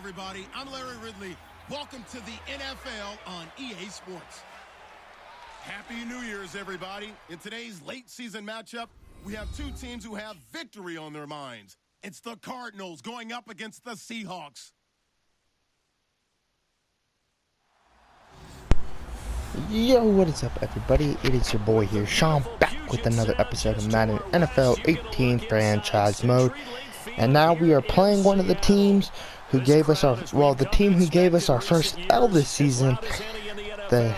everybody. I'm Larry Ridley. Welcome to the NFL on EA Sports. Happy New Year's, everybody. In today's late season matchup, we have two teams who have victory on their minds. It's the Cardinals going up against the Seahawks. Yo, what is up, everybody? It is your boy here, Sean, back with another episode of Madden NFL 18 Franchise Mode. And now we are playing one of the teams who gave us our, the team who gave us our first L this season, the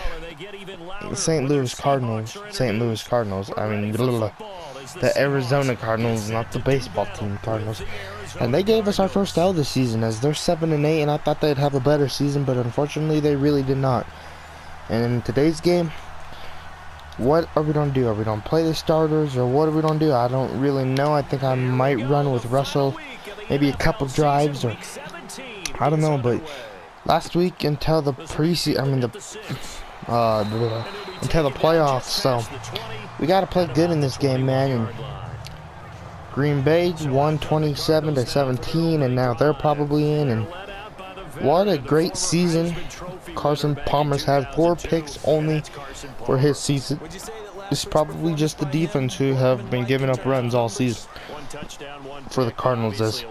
St. Louis Cardinals. I mean, the Arizona Cardinals, not the baseball team Cardinals. And they gave us our first L this season, as they're 7-8, and I thought they'd have a better season, but unfortunately they really did not. And in today's game, what are we going to do? Are we going to play the starters, or what are we going to do? I don't really know. I think I might run with Russell, maybe a couple drives, or I don't know. But last week until the preseason, until the playoffs, so we got to play good in this game, man. And Green Bay won 27-17, and now they're probably in. And what a great season. Carson Palmer's had 4 picks only for his season. It's probably just the defense who have been giving up runs all season for the Cardinals, as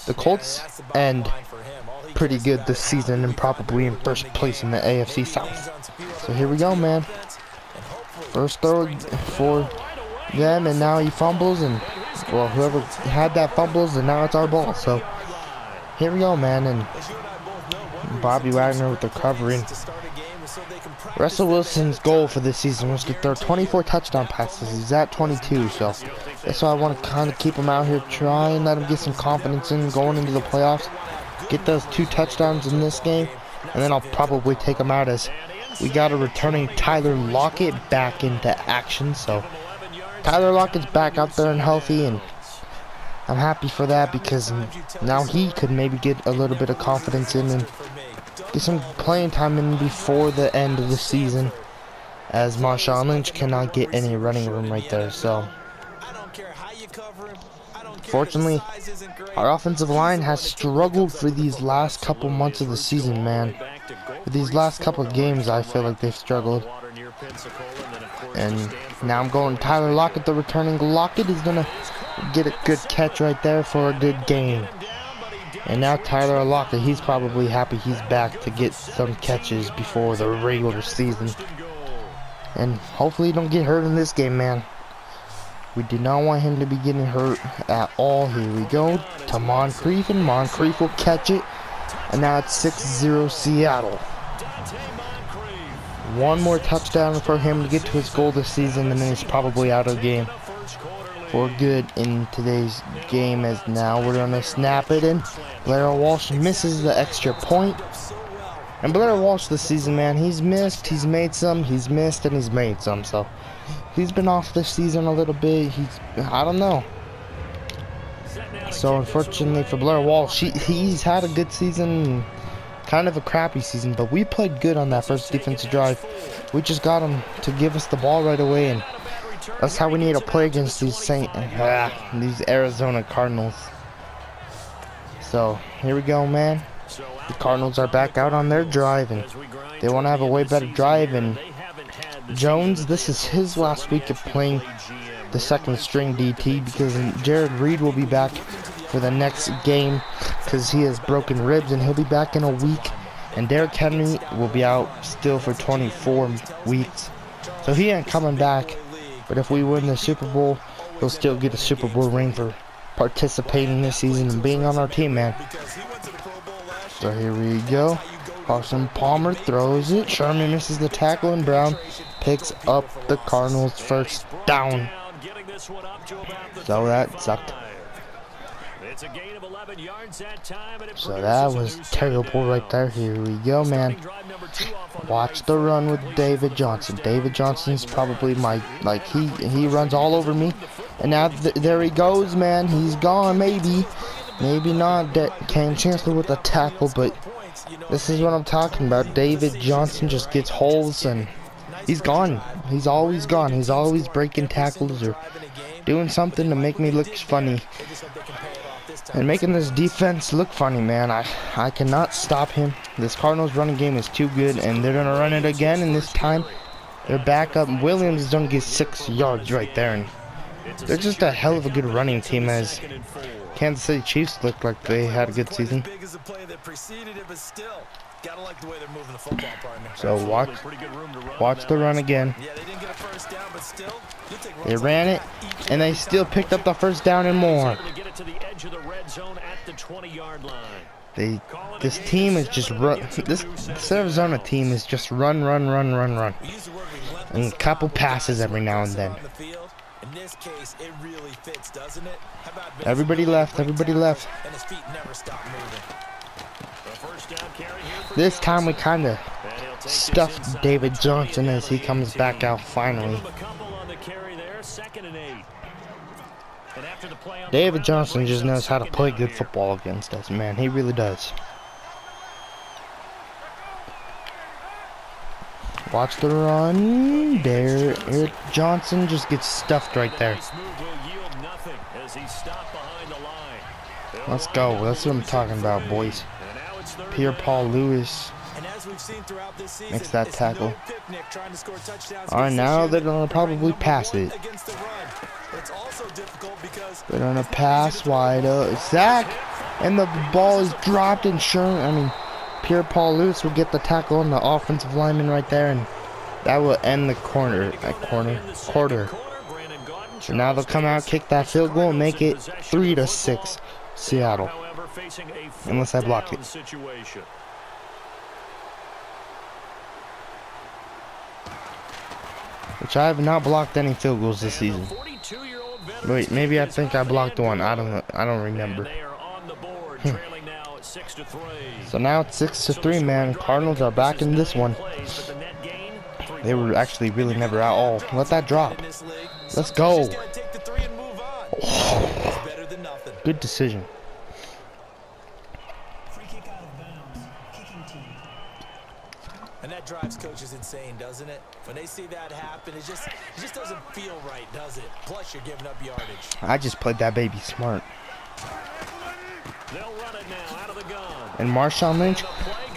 the Colts end pretty good this season and probably in first place in the AFC South. So here we go, man. First throw for them, and now he fumbles, and well, whoever had that fumbles, and now it's our ball. So here we go, man. And Bobby Wagner with the covering. Russell Wilson's goal for this season was to throw 24 touchdown passes. He's at 22, so that's why I want to kind of keep him out here, try and let him get some confidence in going into the playoffs. Get those 2 touchdowns in this game, and then I'll probably take him out, as we got a returning Tyler Lockett back into action. So Tyler Lockett's back out there and healthy, and I'm happy for that, because now he could maybe get a little bit of confidence in and get some playing time in before the end of the season, as Marshawn Lynch cannot get any running room right there. So fortunately, our offensive line has struggled for these last couple months of the season, man. For these last couple of games, I feel like they've struggled. And now I'm going Tyler Lockett, the returning. Lockett is going to get a good catch right there for a good game. And now Tyler Lockett, he's probably happy he's back to get some catches before the regular season. And hopefully he don't get hurt in this game, man. We do not want him to be getting hurt at all. Here we go to Moncrief, and Moncrief will catch it. And now it's 6-0 Seattle. One more touchdown for him to get to his goal this season, and then he's probably out of the game for good in today's game, as now we're going to snap it in. Blair Walsh misses the extra point. And Blair Walsh this season, man, he's missed, he's made some, he's missed, and he's made some. So he's been off this season a little bit. I don't know. So unfortunately for Blair Walsh, he's had a good season, kind of a crappy season, but we played good on that first defensive drive. We just got him to give us the ball right away, and that's how we need to play against these these Arizona Cardinals. So here we go, man. The Cardinals are back out on their drive, and they want to have a way better drive. And Jones, this is his last week of playing the second string DT, because Jared Reed will be back for the next game because he has broken ribs, and he'll be back in a week. And Derrick Henry will be out still for 24 weeks, so he ain't coming back. But if we win the Super Bowl, he'll still get a Super Bowl ring for participating this season and being on our team, man. So here we go. Carson Palmer throws it. Sherman misses the tackle, and Brown picks up the Cardinals' first down. So that sucked. So that was terrible right there. Here we go, man. Watch the run with David Johnson. David Johnson's probably he runs all over me. And now there he goes, man. He's gone, maybe not. Cam Chancellor with a tackle, but this is what I'm talking about. David Johnson just gets holes, and he's gone. He's always gone. He's always breaking tackles or doing something to make me look funny. and making this defense look funny, man. I cannot stop him. This Cardinals running game is too good, and they're gonna run it again. And this time, they're back up. Williams is gonna get 6 yards right there, and they're just a hell of a good running team. As Kansas City Chiefs looked like they had a good season. So watch the run again. They ran it, and they still picked up the first down and more. This team is just run. This Arizona team is just run, and a couple passes every now and then. Everybody left. This time we kind of stuffed David Johnson as he comes back out finally. David Johnson just knows how to play good football against us, man. He really does. Watch the run. There, Eric Johnson just gets stuffed right there. Let's go. That's what I'm talking about, boys. Pierre-Paul Lewis makes that tackle. Alright, now they're going to probably pass it. They're going to pass wide up. Zach! And the ball is dropped, and Pierre-Paul Lewis will get the tackle on the offensive lineman right there, and that will end the quarter. So now they'll come out, kick that field goal, and make it 3-6 Seattle. Unless I block it. Which I have not blocked any field goals this season. Wait, maybe I think I blocked one. I don't remember. So now it's 6-3, man. Cardinals are back in this one. They were actually really never at all. Let that drop. Let's go. Oh. Good decision. And that drives coaches insane, doesn't it? When they see that happen, it just doesn't feel right, does it? Plus, you're giving up yardage. I just played that baby smart. And Marshawn Lynch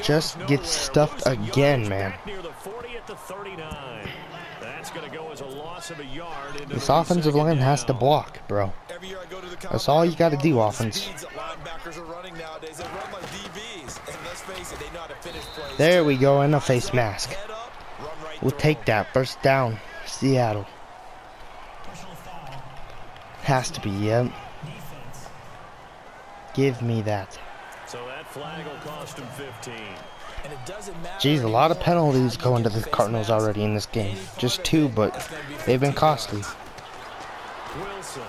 just gets stuffed again, man. This offensive line has to block, bro. That's all you got to do, offense. There we go, and a face mask. We'll take that. First down, Seattle. Has to be, yep. Give me that. So that flag will cost him 15. Jeez, a lot of penalties going to the Cardinals already in this game. Just 2, but they've been costly. Wilson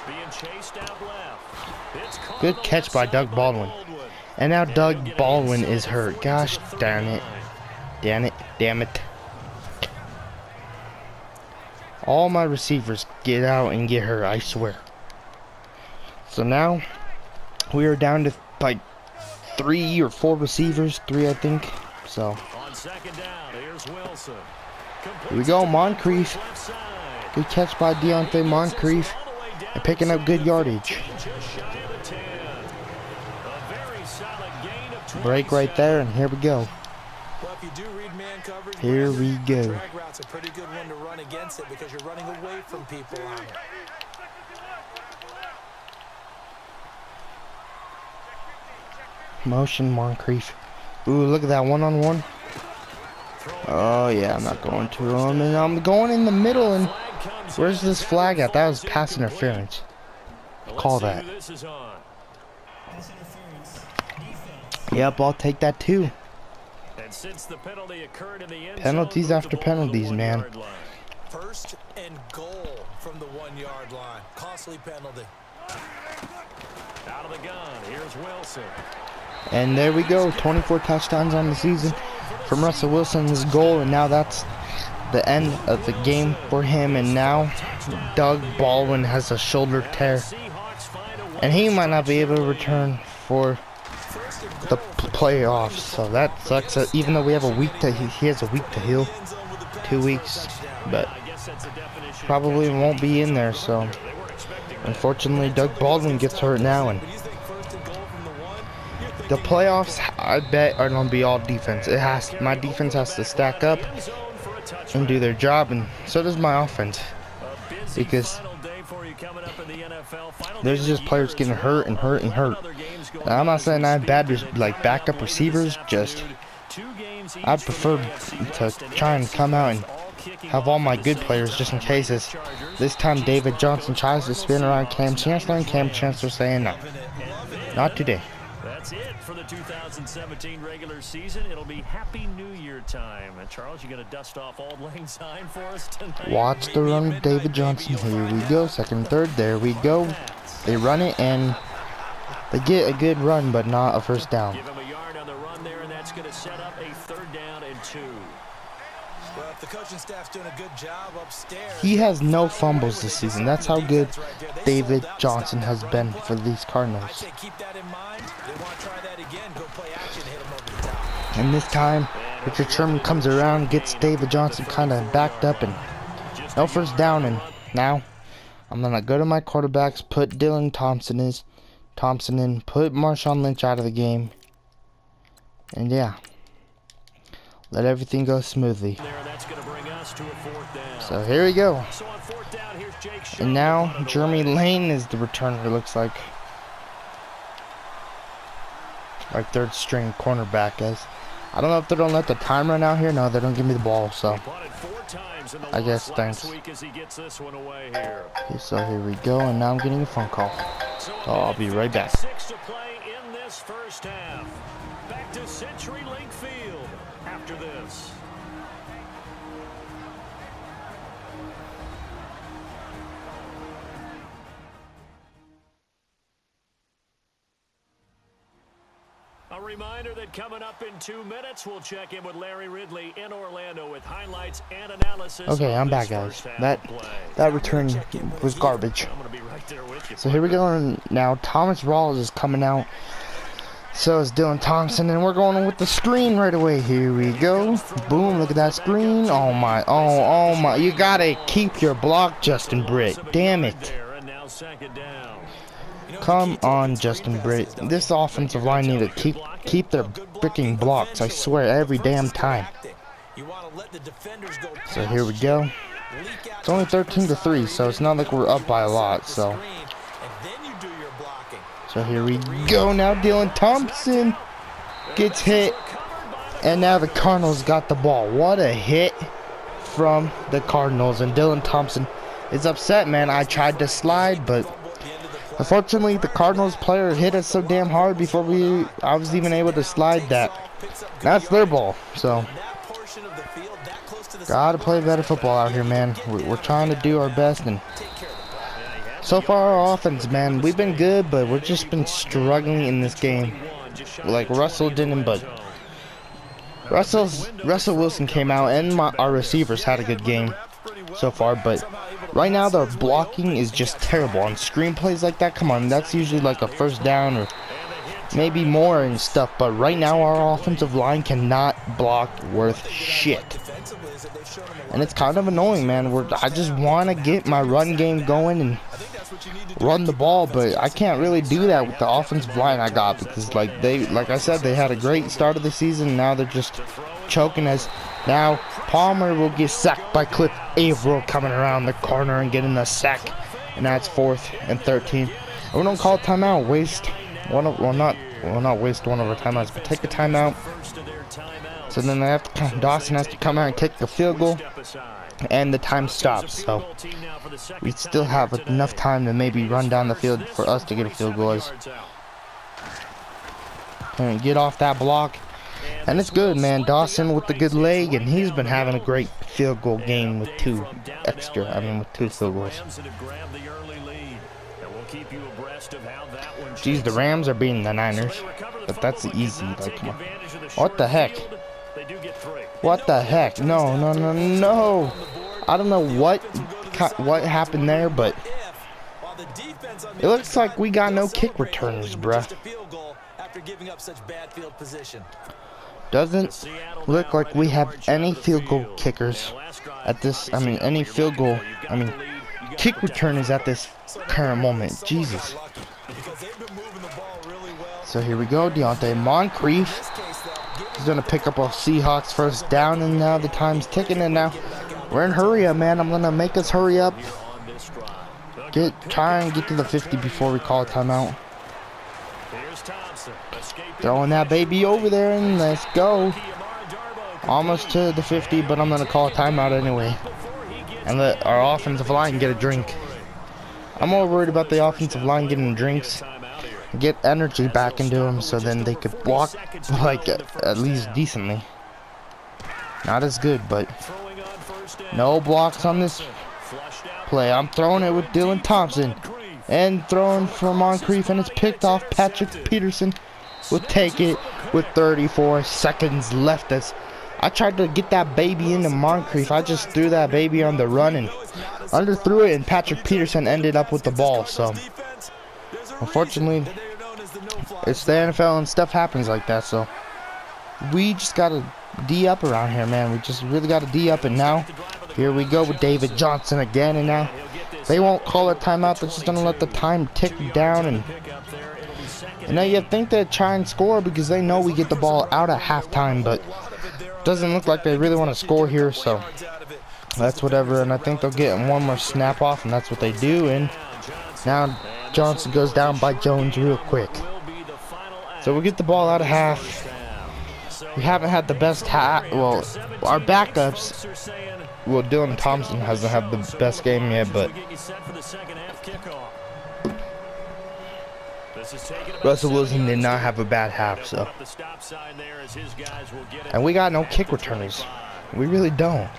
being chased out left. Good catch by Doug Baldwin. And now Doug Baldwin is hurt. Gosh darn it. Damn it. All my receivers get out and get hurt, I swear. So now we are down to like 3 or 4 receivers. 3, I think. So On second down, here's Wilson. Here we go, Moncrief. Good catch by Deontay Moncrief. And picking up good yardage. Break right there, and here we go. Well, if you do read man coverage, Here we go. drag route's a pretty good one to run against it because you're running away from people on it. Motion Moncrief. Ooh, look at that one-on-one. Oh, yeah, I'm not going to him. And I'm going in the middle, and where's this flag at? That was pass interference. Call that. Yep, I'll take that too. And since the penalty occurred in the end Penalties zone, after penalties, man. First and goal from the 1-yard line. Costly penalty. Out of the gun, here's Wilson. And there we go, 24 touchdowns on the season from Russell Wilson's goal, and now that's the end of the game for him. And now Doug Baldwin has a shoulder tear, and he might not be able to return for the playoffs, so that sucks. Even though we have a week to, he has a week to heal, 2 weeks, but probably won't be in there. So Unfortunately, Doug Baldwin gets hurt now, and the playoffs, I bet, are gonna be all defense. My defense has to stack up and do their job, and so does my offense, because there's just players getting hurt and hurt and hurt. And I'm not saying I have bad like backup receivers, just I prefer to try and come out and have all my good players just in cases. This time David Johnson tries to spin around Cam Chancellor, and Cam Chancellor saying no, not today. That's it for the 2017 regular season. It'll be Happy New Year time. And Charles, you gonna dust off Auld Lang Syne for us tonight? Watch the run with David Johnson. Here we go. Second, third. There we go. They run it and they get a good run, but not a first down. Give him a yard on the run there, and that's gonna set up a 3rd down and 2. Well, if the coaching staff's doing a good job upstairs. He has no fumbles this season. That's how good David Johnson has been for these Cardinals. Keep that in mind. They want to try that again. Go play action, hit him over the top. And this time, Richard Sherman comes around, gets David Johnson kind of backed up, and no first down. And now, I'm gonna go to my quarterbacks, put Dylan Thompson in, put Marshawn Lynch out of the game, and yeah, let everything go smoothly. So here we go. And now Jeremy Lane is the returner, it looks like. Our 3rd string cornerback is. I don't know if they don't let the time run out here. No, they don't give me the ball, so I guess thanks. Okay, so here we go, and now I'm getting a phone call. So I'll be right back. 6 to play in this first half. Back to CenturyLink Field after this. A reminder that coming up in 2 minutes, we'll check in with Larry Ridley in Orlando with highlights and analysis. Okay, I'm back, guys. That return was garbage. So here we go, and now Thomas Rawls is coming out. So is Dylan Thompson, and we're going with the screen right away. Here we go. Boom, look at that screen. Oh my, oh my. You gotta keep your block, Justin Britt. Damn it. Come on, Justin Britt. This offensive line need to keep their freaking blocks, I swear, every damn time. So here we go. It's only 13-3, so it's not like we're up by a lot, so here we go. Now Dylan Thompson gets hit, and now the Cardinals got the ball. What a hit from the Cardinals, and Dylan Thompson is upset, man. I tried to slide, but unfortunately, the Cardinals player hit us so damn hard before I was even able to slide that. That's their ball, so gotta play better football out here, man. We're trying to do our best, and so far our offense, man, we've been good, but we've just been struggling in this game. Like Russell didn't, but Russell Wilson came out, and our receivers had a good game so far, but right now their blocking is just terrible on screen plays like that. Come on, that's usually like a first down or maybe more and stuff, but right now our offensive line cannot block worth shit, and it's kind of annoying, man. I just want to get my run game going and run the ball, but I can't really do that with the offensive line I got, because like I said, they had a great start of the season, and now they're just choking us. Now Palmer will get sacked by Cliff Averill coming around the corner and getting a sack, and that's 4th and 13. And we don't call timeout. Not waste one of our timeouts, but take a timeout. So then Dawson has to come out and kick the field goal, and the time stops. So we still have enough time to maybe run down the field for us to get a field goal. And get off that block. And it's good, man. Dawson with the good leg, and he's been having a great field goal game with 2 field goals. Geez, the Rams are beating the Niners, but that's easy. Like, come on. What the heck? What the heck? No. I don't know what happened there, but it looks like we got no kick returners, bruh. Doesn't look like we have any field goal kickers at this. Any field goal. kick returners at this current moment. Jesus. So here we go. Deontay Moncrief. He's going to pick up a Seahawks first down, and now the time's ticking, and now we're in hurry up, man. I'm going to make us hurry up. Try and get to the 50 before we call a timeout. Throwing that baby over there, and let's go. Almost to the 50, but I'm going to call a timeout anyway. And let our offensive line get a drink. I'm more worried about the offensive line getting drinks. Get energy back into them so then they could walk like at least decently. Not as good, but no blocks on this play. I'm throwing it with Dylan Thompson. And throwing for Moncrief, and it's picked off. Patrick Peterson will take it with 34 seconds left. As I tried to get that baby into Moncrief, I just threw that baby on the run and underthrew it, and Patrick Peterson ended up with the ball. So unfortunately, it's the NFL and stuff happens like that. So we just gotta D up around here, man. We just really gotta D up, and now here we go with David Johnson again, and now they won't call a timeout. They're just gonna let the time tick down, and now you think they'd try and score because they know we get the ball out at halftime, but it doesn't look like they really want to score here, so that's whatever. And I think they'll get one more snap off, and that's what they do. And now Johnson goes down by Jones real quick. So we get the ball out of half. We haven't had the best well, our backups. Well, Dylan Thompson hasn't had the best game yet, but Russell Wilson did not have a bad half, so. And we got no kick returners. We really don't.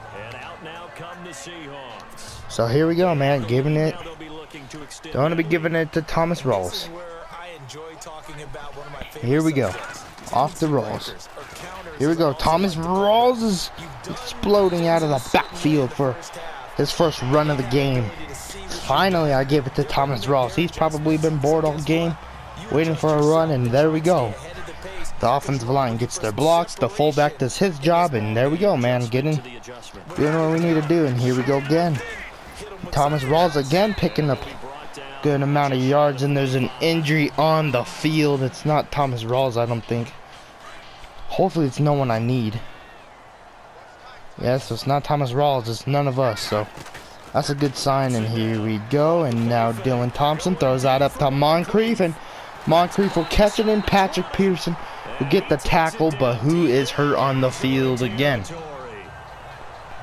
So here we go, man. Giving it. Don't want to be giving it to Thomas Rawls. Here we go. Off the rolls. Here we go. Thomas Rawls is exploding out of the backfield for his first run of the game. Finally, I give it to Thomas Rawls. He's probably been bored all game, waiting for a run, and there we go. The offensive line gets their blocks. The fullback does his job, and there we go, man. Doing what we need to do, and here we go again. Thomas Rawls again picking up a good amount of yards, and there's an injury on the field. It's not Thomas Rawls, I don't think. Hopefully it's no one I need. Yeah, so it's not Thomas Rawls, it's none of us, so that's a good sign. And here we go, and now Dylan Thompson throws that up to Moncrief, and Moncrief will catch it, and Patrick Peterson will get the tackle, but who is hurt on the field again?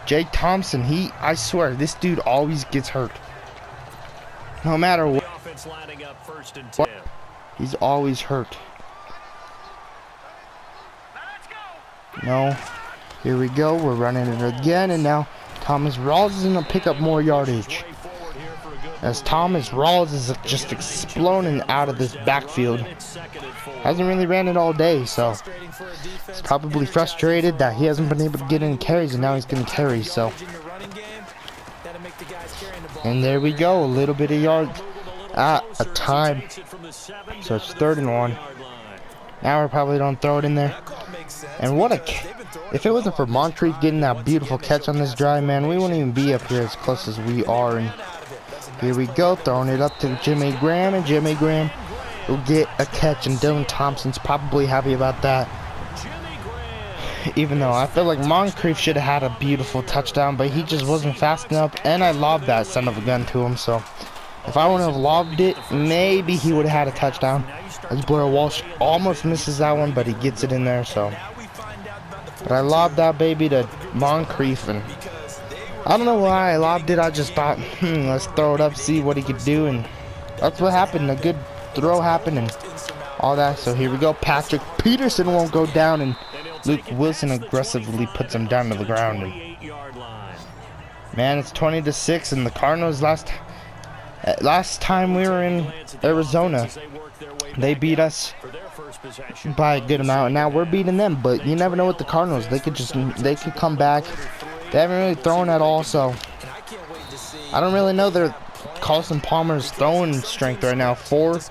Jay Thompson, I swear, this dude always gets hurt. No matter what, he's always hurt. No. Here we go. We're running it again, and now Thomas Rawls is going to pick up more yardage. As Thomas Rawls is just exploding out of this backfield. Hasn't really ran it all day, so he's probably frustrated that he hasn't been able to get any carries, and now he's getting carries, so. And there we go. A little bit of yards at a time. So it's 3rd and 1. Now we probably don't throw it in there. And what a, if it wasn't for Moncrief getting that beautiful catch on this drive, man, we wouldn't even be up here as close as we are. And here we go, throwing it up to Jimmy Graham, and Jimmy Graham will get a catch, and Dylan Thompson's probably happy about that. Even though I feel like Moncrief should have had a beautiful touchdown, but he just wasn't fast enough, and I lobbed that son of a gun to him, so if I wouldn't have lobbed it, maybe he would have had a touchdown. As Blair Walsh almost misses that one, but he gets it in there, so. But I lobbed that baby to Moncrief, and I don't know why I lobbed it. I just thought, let's throw it up, see what he could do, and that's what happened. A good throw happened and all that. So here we go. Patrick Peterson won't go down, and Luke Wilson aggressively puts him down to the ground. And man, it's 20-6, and the Cardinals last time we were in Arizona, they beat us by a good amount, and now we're beating them. But you never know with the Cardinals. They could come back. They haven't really thrown at all, so I don't really know their Carson Palmer's throwing strength right now. 5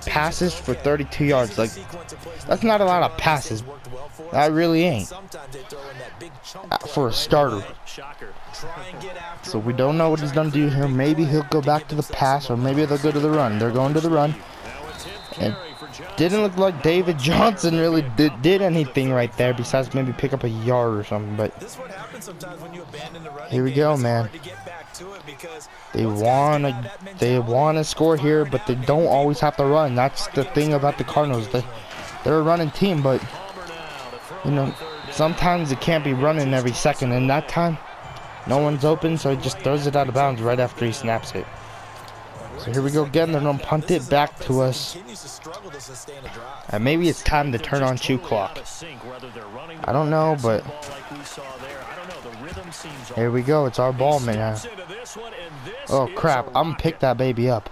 passes for 32 yards. Like, that's not a lot of passes. That really ain't for a starter. So we don't know what he's going to do here. Maybe he'll go back to the pass, or maybe they'll go to the run. They're going to the run. It didn't look like David Johnson really did anything right there, besides maybe pick up a yard or something. But here we go, man. They want to score here, but they don't always have to run. That's the thing about the Cardinals. They're a running team, but you know, sometimes it can't be running every second. And that time, no one's open, so he just throws it out of bounds right after he snaps it. So here we go again. They're going to punt it back to us. And maybe it's time to turn on shoe clock. I don't know, but here we go. It's our ball, man. Oh, crap. I'm going to pick that baby up.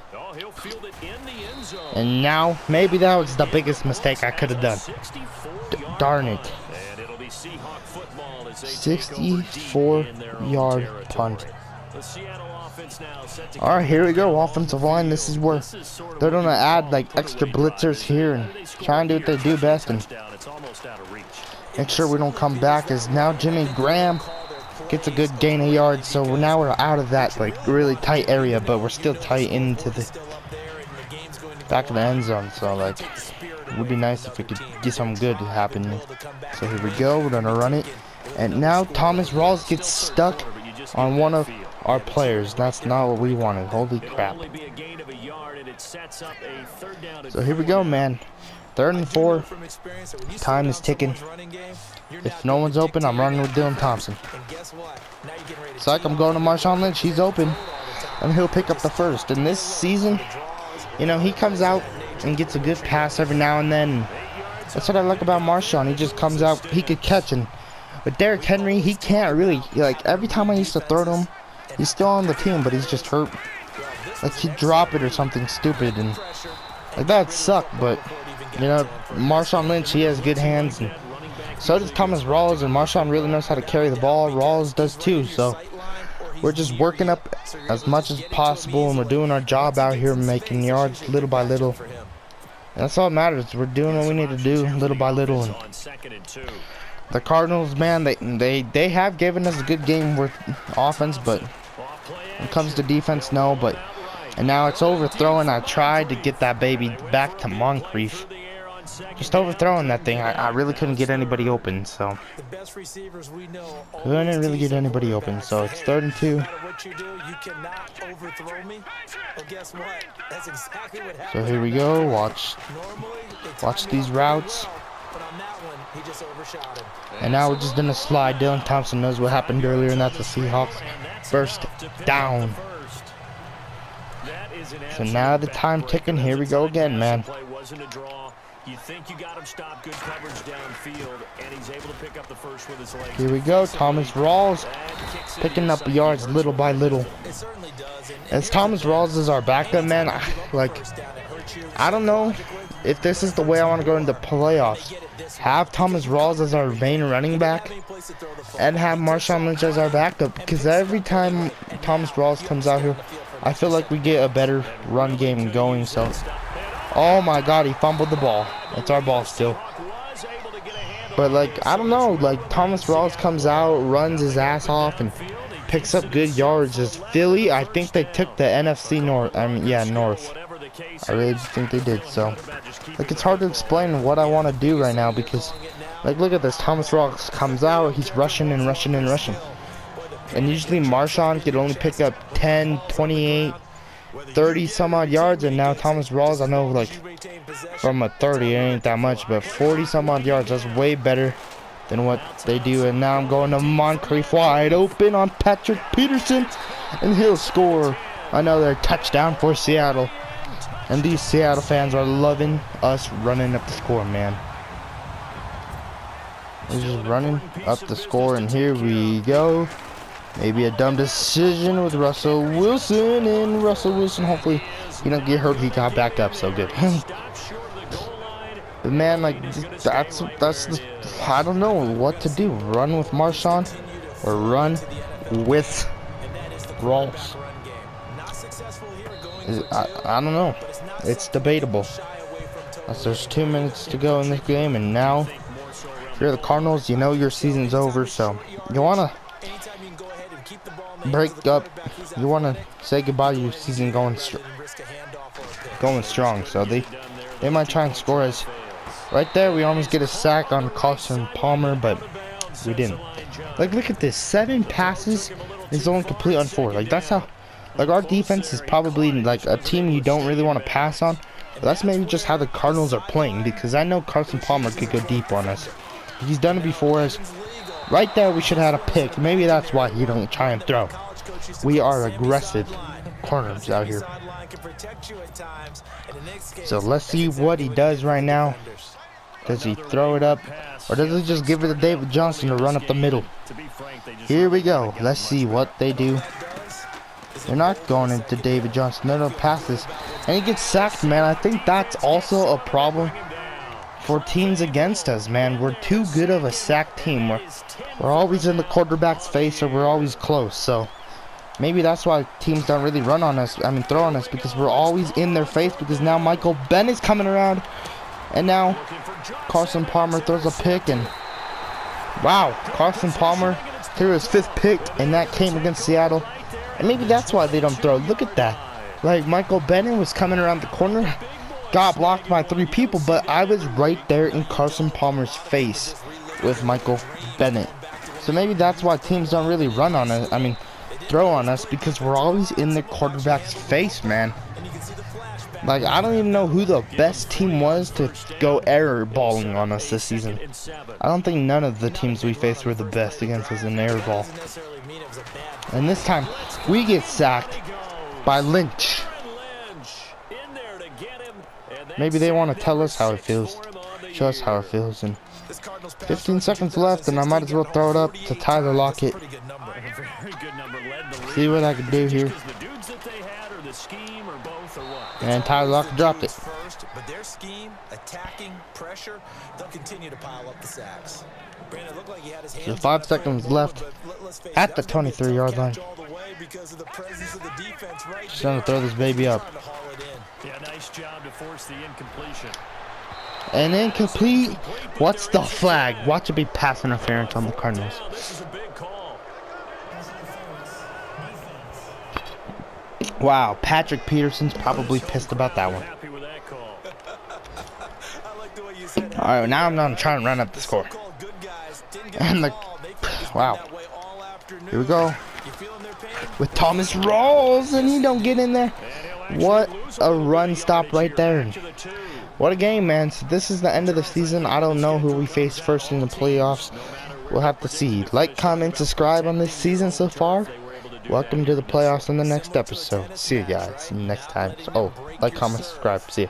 And now, maybe that was the biggest mistake I could have done. Darn it. 64-yard punt. Alright, here we go. Offensive line. This is where they're going to add like extra blitzers here and try and do what they do best and make sure we don't come back. As now Jimmy Graham gets a good gain of yards. So now we're out of that like really tight area, but we're still tight into the back of the end zone. So like it would be nice if we could get something good happening. So here we go. We're going to run it. And now Thomas Rawls gets stuck on one of our players. That's not what we wanted. Holy crap. So here we go, man. 3rd and 4. Time is ticking. If no one's open, I'm running with Dylan Thompson. It's like I'm going to Marshawn Lynch. He's open, and he'll pick up the first. And this season, you know, he comes out and gets a good pass every now and then. That's what I like about Marshawn. He just comes out. He could catch. And but Derrick Henry, he can't really, like, every time I used to throw to him, he's still on the team, but he's just hurt. Like, he'd drop it or something stupid, and like that would suck. But you know, Marshawn Lynch, he has good hands, and so does Thomas Rawls, and Marshawn really knows how to carry the ball. Rawls does too. So we're just working up as much as possible, and we're doing our job out here, making yards little by little. And that's all that matters. We're doing what we need to do little by little. And the Cardinals, man, they have given us a good game with offense, but when it comes to defense, no. But and now it's overthrowing. I tried to get that baby back to Moncrief. Just overthrowing that thing. I really couldn't get anybody open, so couldn't really get anybody open. So it's 3rd and 2. So here we go. Watch these routes. And now we're just gonna slide. Dylan Thompson knows what happened earlier, and that's the Seahawks first down. So now the time ticking. Here we go again, man. You think you got him stopped, good coverage downfield, and he's able to pick up the first with his legs. Here we go. Thomas Rawls picking up yards little by little. As Thomas Rawls is our backup, man, I don't know if this is the way I want to go into playoffs. Have Thomas Rawls as our main running back and have Marshawn Lynch as our backup, because every time Thomas Rawls comes out here, I feel like we get a better run game going. So oh my God, he fumbled the ball. It's our ball still. But like, I don't know, like Thomas Rawls comes out, runs his ass off, and picks up good yards. As Philly, I think they took the NFC North. North. I really think they did. So like, it's hard to explain what I want to do right now, because like, look at this. Thomas Rawls comes out, he's rushing and rushing and rushing. And usually Marshawn could only pick up 10, 28, 30 some odd yards, and now Thomas Rawls, I know like from a 30 it ain't that much, but 40 some odd yards, that's way better than what they do. And now I'm going to Moncrief wide open on Patrick Peterson, and he'll score another touchdown for Seattle. And these Seattle fans are loving us running up the score, man. We're just running up the score, and here we go. Maybe a dumb decision with Russell Wilson, and Russell Wilson, hopefully he don't get hurt. He got back up, so good. But man, like, that's the, I don't know what to do. Run with Marshawn or run with Rawls. I don't know. It's debatable. As there's 2 minutes to go in this game, and now if you're the Cardinals, you know your season's over, so you wanna break up. You want to say goodbye to your season going strong. So they might try and score us. Right there, we almost get a sack on Carson Palmer, but we didn't. Like, look at this. 7 passes is only complete on 4. Like, that's how... Like, our defense is probably, like, a team you don't really want to pass on. But that's maybe just how the Cardinals are playing, because I know Carson Palmer could go deep on us. He's done it before us. Right there, we should have had a pick. Maybe that's why he don't try and throw. We are aggressive corners out here. So let's see what he does right now. Does he throw it up, or does he just give it to David Johnson to run up the middle? Here we go. Let's see what they do. They're not going into David Johnson. No passes. And he gets sacked, man. I think that's also a problem for teams against us, man. We're too good of a sack team. We're always in the quarterback's face, or we're always close. So maybe that's why teams don't really run on us. I mean, throw on us, because we're always in their face. Because now Michael Bennett's coming around, and now Carson Palmer throws a pick, and wow, Carson Palmer threw his 5th pick, and that came against Seattle. And maybe that's why they don't throw. Look at that. Like, Michael Bennett was coming around the corner, got blocked by 3 people, but I was right there in Carson Palmer's face with Michael Bennett. So maybe that's why teams don't really run on us. I mean, throw on us, because we're always in the quarterback's face, man. Like, I don't even know who the best team was to go error balling on us this season. I don't think none of the teams we faced were the best against us in air ball. And this time, we get sacked by Lynch. Maybe they want to tell us how it feels. Show us how it feels. And 15 seconds left, and I might as well throw it up to Tyler Lockett. See what I can do here. And Tyler Lockett dropped it. But their scheme, attacking, pressure, they'll continue to pile up the sacks. Brandon looked like he had his hands. So 5 seconds left at the 23-yard line. Just trying to throw this baby up. Yeah, nice job to force the incompletion. And incomplete. What's the flag? Watch it be pass interference on the Cardinals. This is a big call. Wow, Patrick Peterson's probably pissed about that one. Happy with that call. All right, now I'm gonna try and run up the score. And wow, here we go with Thomas Rawls, and he don't get in there. What a run stop right there. What a game, man. So this is the end of the season. I don't know who we face first in the playoffs. We'll have to see. Like, comment, subscribe on this season so far. Welcome to the playoffs in the next episode. See you guys next time. Oh, like, comment, subscribe. See ya.